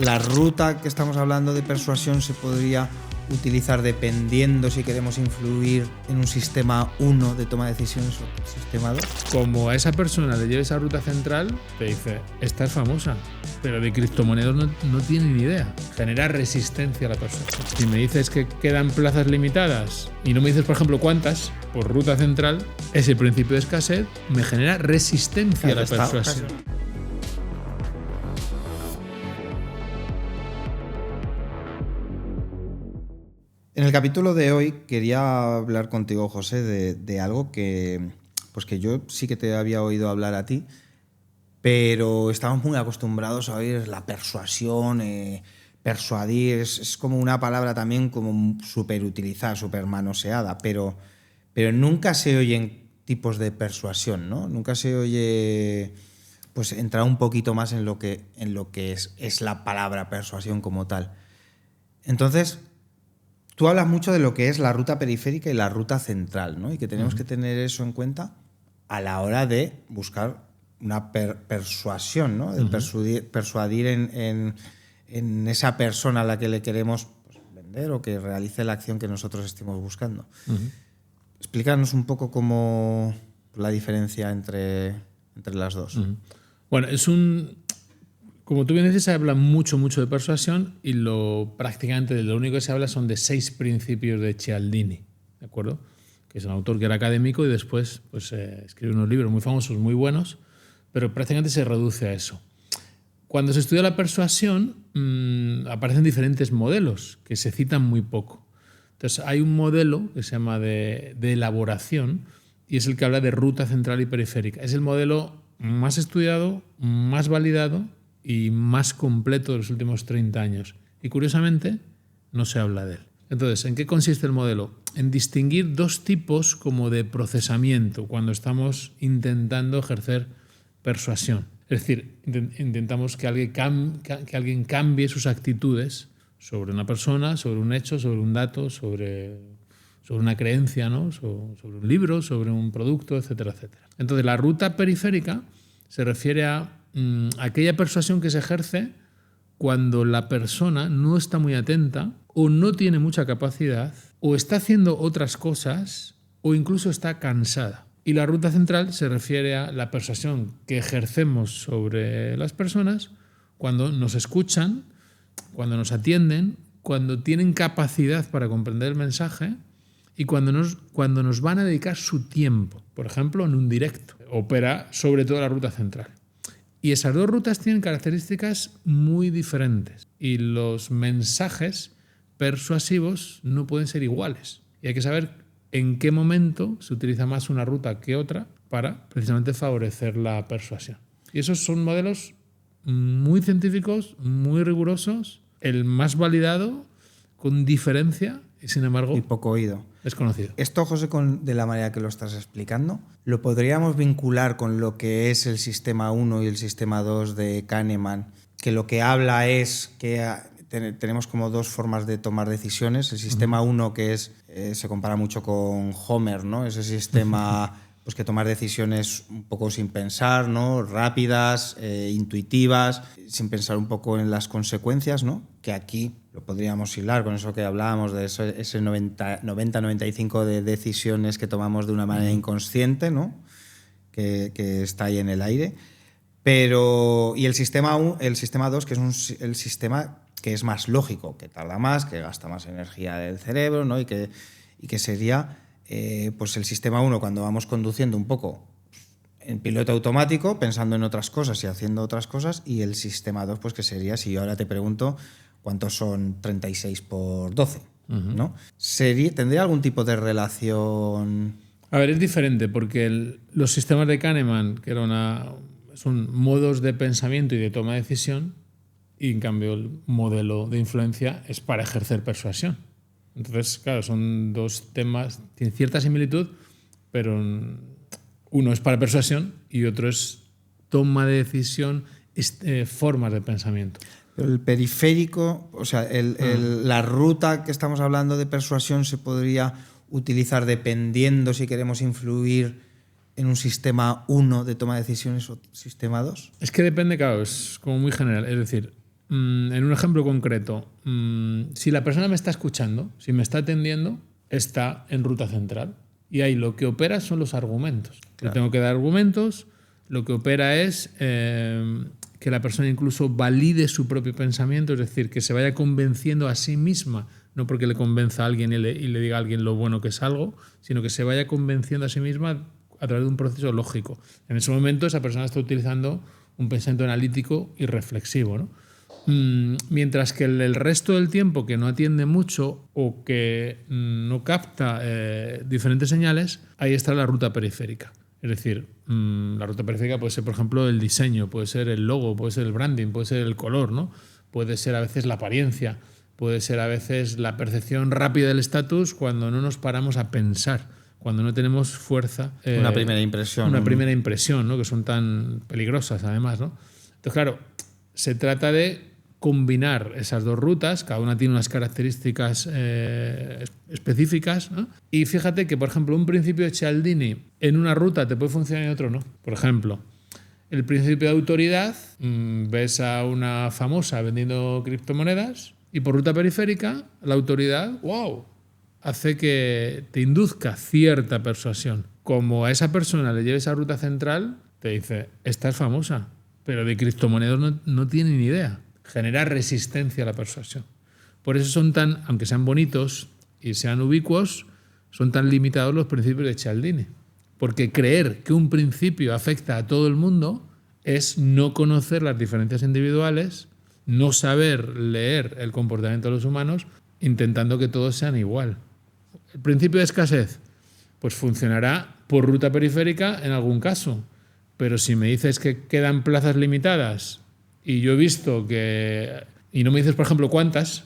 La ruta que estamos hablando de persuasión se podría utilizar dependiendo si queremos influir en un sistema 1 de toma de decisiones o sistema 2. Como a esa persona le lleve esa ruta central, te dice, esta es famosa, pero de criptomonedas no tiene ni idea. Genera resistencia a la persuasión. Si me dices que quedan plazas limitadas y no me dices, por ejemplo, cuántas por ruta central, ese principio de escasez me genera resistencia a la persuasión. En el capítulo de hoy quería hablar contigo, José, de algo que yo sí que te había oído hablar a ti, pero estamos muy acostumbrados a oír la persuasión, persuadir, es como una palabra también como súper utilizada, súper manoseada, pero nunca se oyen tipos de persuasión, ¿no? Nunca se oye pues entrar un poquito más en lo que es la palabra persuasión como tal. Entonces, tú hablas mucho de lo que es la ruta periférica y la ruta central, ¿no? Y que tenemos que tener eso en cuenta a la hora de buscar una persuasión, ¿no? De persuadir en esa persona a la que le queremos vender o que realice la acción que nosotros estemos buscando. Explícanos un poco cómo la diferencia entre las dos. Bueno, como tú bien dices, se habla mucho de persuasión y prácticamente de lo único que se habla son de 6 principios de Cialdini, ¿de acuerdo? Que es un autor que era académico y después pues, escribe unos libros muy famosos, muy buenos, pero prácticamente se reduce a eso. Cuando se estudia la persuasión, aparecen diferentes modelos que se citan muy poco. Entonces, hay un modelo que se llama de elaboración y es el que habla de ruta central y periférica. Es el modelo más estudiado, más validado y más completo de los últimos 30 años. Y curiosamente, no se habla de él. Entonces, ¿en qué consiste el modelo? En distinguir 2 tipos como de procesamiento cuando estamos intentando ejercer persuasión. Es decir, intentamos que alguien cambie sus actitudes sobre una persona, sobre un hecho, sobre un dato, sobre una creencia, ¿no? sobre un libro, sobre un producto, etcétera, etcétera. Entonces, la ruta periférica se refiere a aquella persuasión que se ejerce cuando la persona no está muy atenta o no tiene mucha capacidad o está haciendo otras cosas o incluso está cansada. Y la ruta central se refiere a la persuasión que ejercemos sobre las personas cuando nos escuchan, cuando nos atienden, cuando tienen capacidad para comprender el mensaje y cuando nos van a dedicar su tiempo, por ejemplo, en un directo. Opera sobre todo la ruta central. Y esas 2 rutas tienen características muy diferentes y los mensajes persuasivos no pueden ser iguales. Y hay que saber en qué momento se utiliza más una ruta que otra para precisamente favorecer la persuasión. Y esos son modelos muy científicos, muy rigurosos, el más validado, con diferencia, y sin embargo y poco oído. Es conocido. Esto, José, de la manera que lo estás explicando, ¿lo podríamos vincular con lo que es el sistema 1 y el sistema 2 de Kahneman? Que lo que habla es que tenemos como 2 formas de tomar decisiones. El sistema 1, que se compara mucho con Homer, ¿no? Ese sistema pues que tomar decisiones un poco sin pensar, ¿no? Rápidas, intuitivas, sin pensar un poco en las consecuencias, ¿no? Que aquí lo podríamos hilar con eso que hablábamos de ese 90-95 de decisiones que tomamos de una manera inconsciente, ¿no? Que está ahí en el aire. Y el sistema 2, que es el sistema que es más lógico, que tarda más, que gasta más energía del cerebro, ¿no? y que sería pues el sistema 1 cuando vamos conduciendo un poco en piloto automático, pensando en otras cosas y haciendo otras cosas, y el sistema 2, pues que sería, si yo ahora te pregunto cuántos son 36 por 12, ¿no? ¿Tendría algún tipo de relación? A ver, es diferente porque los sistemas de Kahneman, que son modos de pensamiento y de toma de decisión, y en cambio el modelo de influencia es para ejercer persuasión. Entonces, claro, son 2 temas, tienen cierta similitud, pero uno es para persuasión y otro es toma de decisión, formas de pensamiento. Pero el periférico, o sea, la ruta que estamos hablando de persuasión se podría utilizar dependiendo si queremos influir en un sistema 1 de toma de decisiones o sistema 2. Es que depende, claro, es como muy general. Es decir, en un ejemplo concreto, si la persona me está escuchando, si me está atendiendo, está en ruta central. Y ahí lo que opera son los argumentos. Claro. Yo tengo que dar argumentos. Lo que opera es que la persona incluso valide su propio pensamiento, es decir, que se vaya convenciendo a sí misma, no porque le convenza a alguien y le diga a alguien lo bueno que es algo, sino que se vaya convenciendo a sí misma a través de un proceso lógico. En ese momento esa persona está utilizando un pensamiento analítico y reflexivo, ¿no? Mientras que el resto del tiempo que no atiende mucho o que no capta diferentes señales, ahí está la ruta periférica. Es decir, la ruta periférica puede ser, por ejemplo, el diseño, puede ser el logo, puede ser el branding, puede ser el color, ¿no? Puede ser a veces la apariencia, puede ser a veces la percepción rápida del estatus cuando no nos paramos a pensar, cuando no tenemos fuerza. Una primera impresión. Una primera impresión, ¿no? Que son tan peligrosas, además, ¿no? Entonces, claro, se trata de combinar esas dos rutas, cada una tiene unas características específicas, ¿no? Y fíjate que, por ejemplo, un principio de Cialdini en una ruta te puede funcionar y en otro no. Por ejemplo, el principio de autoridad, ves a una famosa vendiendo criptomonedas y por ruta periférica la autoridad, ¡wow!, hace que te induzca cierta persuasión. Como a esa persona le lleves a ruta central, te dice, esta es famosa, pero de criptomonedas no tiene ni idea. Genera resistencia a la persuasión. Por eso son tan, aunque sean bonitos y sean ubicuos, son tan limitados los principios de Cialdini. Porque creer que un principio afecta a todo el mundo es no conocer las diferencias individuales, no saber leer el comportamiento de los humanos, intentando que todos sean igual. El principio de escasez, pues funcionará por ruta periférica en algún caso. Pero si me dices que quedan plazas limitadas y yo he visto que... y no me dices, por ejemplo, cuántas,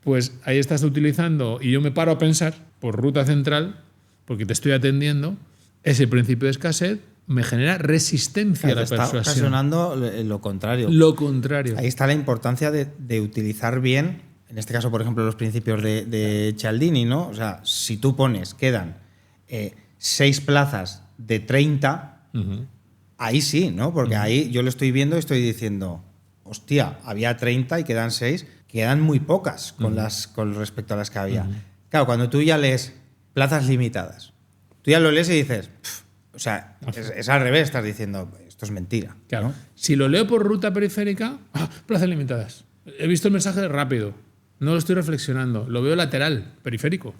pues ahí estás utilizando, y yo me paro a pensar, por ruta central, porque te estoy atendiendo, ese principio de escasez me genera resistencia a la persuasión. Está ocasionando lo contrario. Lo contrario. Ahí está la importancia de utilizar bien, en este caso, por ejemplo, los principios de Cialdini, ¿no? O sea, si tú pones, quedan 6 plazas de 30... Uh-huh. Ahí sí, ¿no? Porque ahí yo lo estoy viendo y estoy diciendo, hostia, había 30 y quedan 6, quedan muy pocas con respecto a las que había. Claro, cuando tú ya lees plazas limitadas, tú ya lo lees y dices, o sea, es al revés, estás diciendo, esto es mentira. Claro. ¿No? Si lo leo por ruta periférica, plazas limitadas. He visto el mensaje rápido, no lo estoy reflexionando, lo veo lateral, periférico.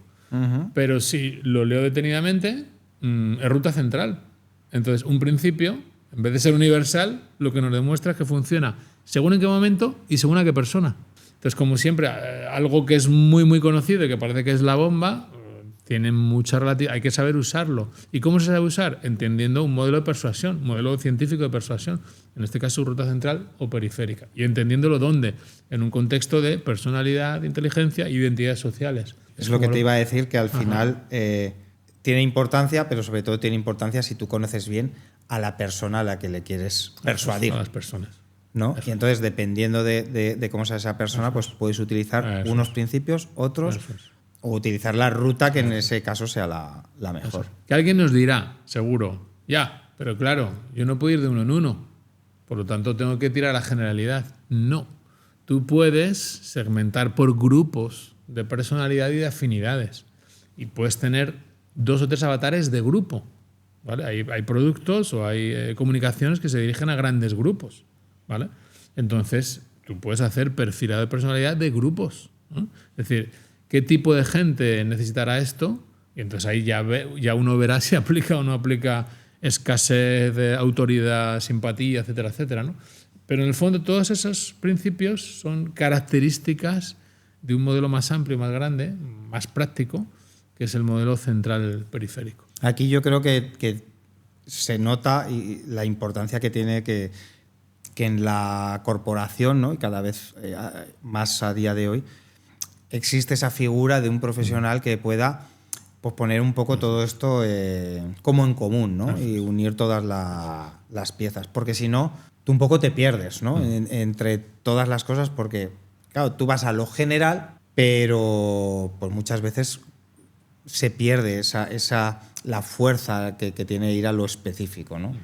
Pero si lo leo detenidamente, es ruta central. Entonces, un principio, en vez de ser universal, lo que nos demuestra es que funciona según en qué momento y según a qué persona. Entonces, como siempre, algo que es muy, muy conocido y que parece que es la bomba, tiene mucha relatividad, hay que saber usarlo. ¿Y cómo se sabe usar? Entendiendo un modelo de persuasión, un modelo científico de persuasión, en este caso ruta central o periférica, y entendiéndolo dónde, en un contexto de personalidad, inteligencia e identidades sociales. Es lo que te iba a decir, que al final... tiene importancia, pero sobre todo tiene importancia si tú conoces bien a la persona a la que le quieres persuadir. A las personas. ¿No? Y entonces, dependiendo de cómo sea esa persona, pues puedes utilizar unos principios, otros, o utilizar la ruta que en ese caso sea la mejor. Que alguien nos dirá, seguro, ya, pero claro, yo no puedo ir de uno en uno, por lo tanto tengo que tirar a la generalidad. No, tú puedes segmentar por grupos de personalidad y de afinidades, y puedes tener 2 o 3 avatares de grupo, ¿vale? Hay productos o hay comunicaciones que se dirigen a grandes grupos, ¿vale? Entonces, tú puedes hacer perfilado de personalidad de grupos, ¿no? Es decir, ¿qué tipo de gente necesitará esto? Y entonces ahí ya uno verá si aplica o no aplica escasez de autoridad, simpatía, etcétera, etcétera, ¿no? Pero en el fondo todos esos principios son características de un modelo más amplio, más grande, más práctico, que es el modelo central periférico. Aquí yo creo que se nota la importancia que tiene que en la corporación, ¿no? Y cada vez más a día de hoy, existe esa figura de un profesional que pueda pues, poner un poco todo esto como en común, ¿no? Y unir todas las piezas. Porque si no, tú un poco te pierdes, ¿no? Entre todas las cosas, porque claro, tú vas a lo general, pero pues muchas veces se pierde la fuerza que tiene ir a lo específico, ¿no?